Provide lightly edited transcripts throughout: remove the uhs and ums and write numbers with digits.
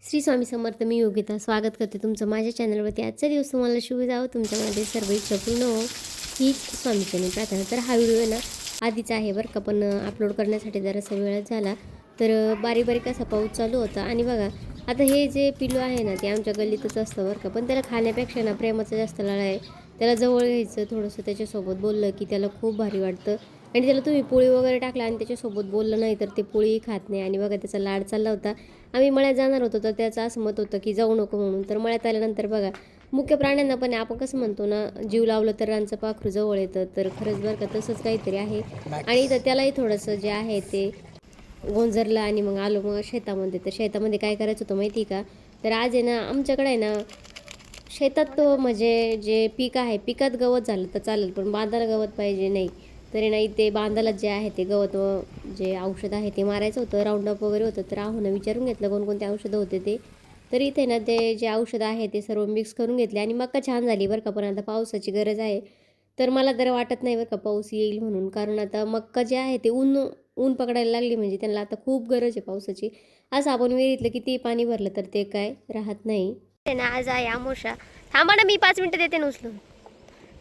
श्री स्वामी समर्थ. मी योगिता स्वागत करते तुमचं माझ्या चॅनलवरती. आजचा दिवस तुम्हाला शुभ जावं, तुमच्यामध्ये सर्व इच्छा पूर्ण हो हीच स्वामीचरणी प्रार्थना. तर हा व्हिडिओ ना आधीचा आहे बरं का, पण अपलोड करण्यासाठी जरासा वेळ झाला. तर बारीक बारीक असा पाऊस चालू होता. आणि बघा आता हे जे पिल्लू आहे ना ते आमच्या गल्लीतच असतं बरं का, पण त्याला खाण्यापेक्षा ना प्रेमाचा जास्त लळा आहे. त्याला जवळ घ्यायचं, थोडंसं त्याच्यासोबत बोललं की त्याला खूप भारी वाटतं. आणि त्याला तुम्ही पोळी वगैरे टाकला आणि त्याच्यासोबत बोललं नाही तर ते पोळीही खात नाही. आणि बघा त्याचा लाड चालला होता. आम्ही मळ्यात जाणार होतो तर त्याचं असं मत होतं की जाऊ नको म्हणून. तर मळ्यात आल्यानंतर बघा मुख्य प्राण्यांना पण आपण कसं म्हणतो ना, जीव लावलं तर रांचं पाखरू जवळ येतं. तर खरंच बरं का तसंच काहीतरी आहे. आणि इथं त्यालाही थोडंसं जे आहे ते गोंजरलं आणि मग आलो मग शेतामध्ये. तर शेतामध्ये काय करायचं होतं माहिती का, तर आज आहे ना आमच्याकडे आहे ना शेतात म्हणजे जे पीक आहे पिकात गवत झालं तर चालेल, पण बांधाला गवत पाहिजे नाही. तरी नाही ते बांधाला जे आहे ते गवत जे औषध आहे ते मारायचं होतं. राऊंडअप वगैरे होतं. तर आहोनं विचारून घेतलं कोणकोणते औषधं होते ते. तर इथे ना ते जे औषधं आहे ते सर्व मिक्स करून घेतले आणि मका छान झाली बरं का. पण आता पावसाची गरज आहे. तर मला तर वाटत नाही बरं का पाऊस येईल म्हणून, कारण आता मक्का जे आहे ते ऊन ऊन पकडायला लागली म्हणजे त्यांना आता खूप गरज आहे पावसाची. असं आपण विहिरीतलं किती पाणी भरलं तर ते काय राहत नाही ना. आज आहे आमोशा. थांबा ना, मी 5 मिनिटं देते ना उचलून.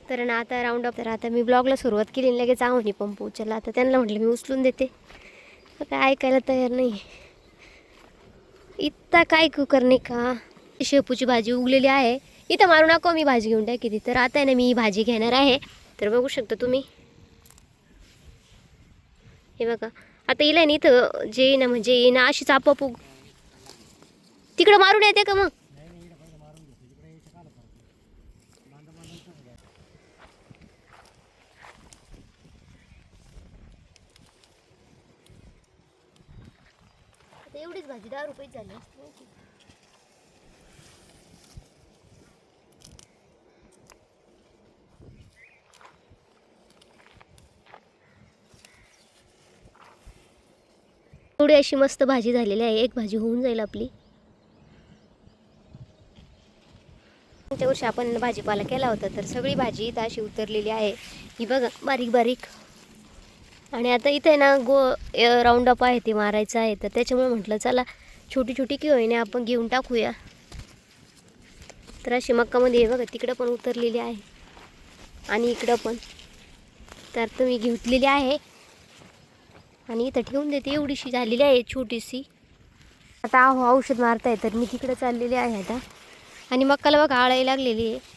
तर ना आता राऊंड अप. तर आता मी ब्लॉगला सुरुवात केली आणि लगेच आहोनी पंप उचलला. आता त्यांना म्हटलं मी उचलून देते, काय ऐकायला तयार नाही. इतका काय कुकर नाही का. शेपूची भाजी उगलेली आहे. इथं मारू नको, मी भाजी घेऊन टाकी. तर आता आहे ना मी ही भाजी घेणार आहे. तर बघू शकता तुम्ही, हे बघा. आता येईल ना इथं जे ना म्हणजे ये ना अशीच आपोआप तिकडं मारून येते का मग. एवढीच भाजी 10 रुपये झाली असते. एवढी अशी मस्त भाजी झालेली आहे. एक भाजी होऊन जाईल आपली. त्या वर्षी आपण भाजीपाला केला होता तर सगळी भाजी इथं अशी उतरलेली आहे. ही बघा बारीक बारीक. आणि आता इथे ना राऊंड अप आहे ते मारायचं आहे. तर त्याच्यामुळे म्हटलं चला छोटी छोटी की होईना आपण घेऊन टाकूया. तर अशी मक्कामध्ये बघा तिकडं पण उतरलेली आहे आणि इकडं पण. तर तुम्ही घेतलेली आहे आणि इथं ठेवून देते. एवढीशी झालेली आहे छोटीशी. आता औषध मारताय तर मी तिकडे चाललेली आहे आता. आणि मक्काला बघा आळाई लागलेली आहे.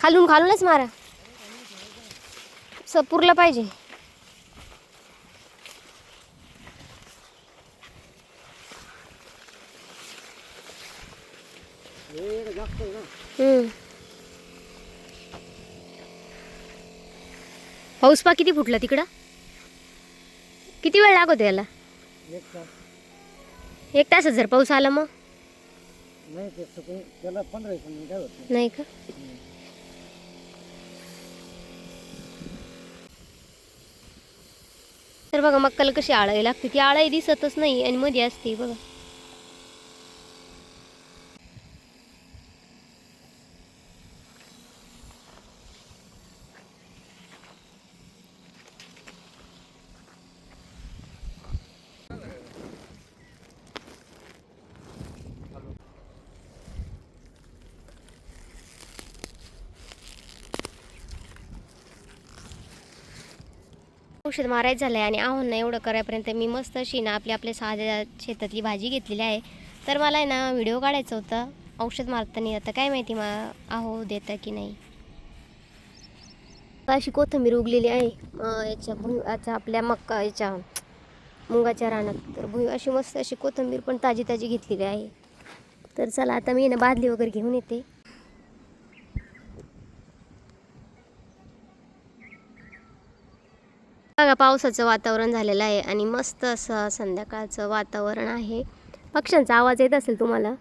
खालून खालूनच मारा, पुरलं पाहिजे. पाऊस पा किती फुटला तिकडं. किती वेळ लागतो याला. 1 तास जर पाऊस आला मग नाही का. तर बघा मक्काला कशी आळाई लागते. ती आळाई दिसतच नाही आणि मध्ये असते बघा. औषध मारायचं झालं आहे आणि आव्हान एवढं करायपर्यंत मी मस्त अशी ना आपल्या साध्या शेतातली भाजी घेतलेली आहे. तर मला आहे ना व्हिडिओ काढायचा होता औषध मारताना. आता काय माहिती आहो देतं की नाही. अशी कोथिंबीर उगलेली आहे याच्या आपल्या मक्का याच्या मुगाच्या रानात. तर अशी मस्त अशी कोथिंबीर पण ताजी ताजी घेतलेली आहे. तर चला आता मी ना बादली वगैरे घेऊन येते. बघा पावसाचं वातावरण झालेलं आहे आणि मस्त असं संध्याकाळचं वातावरण आहे. पक्ष्यांचा आवाज येत असेल तुम्हाला.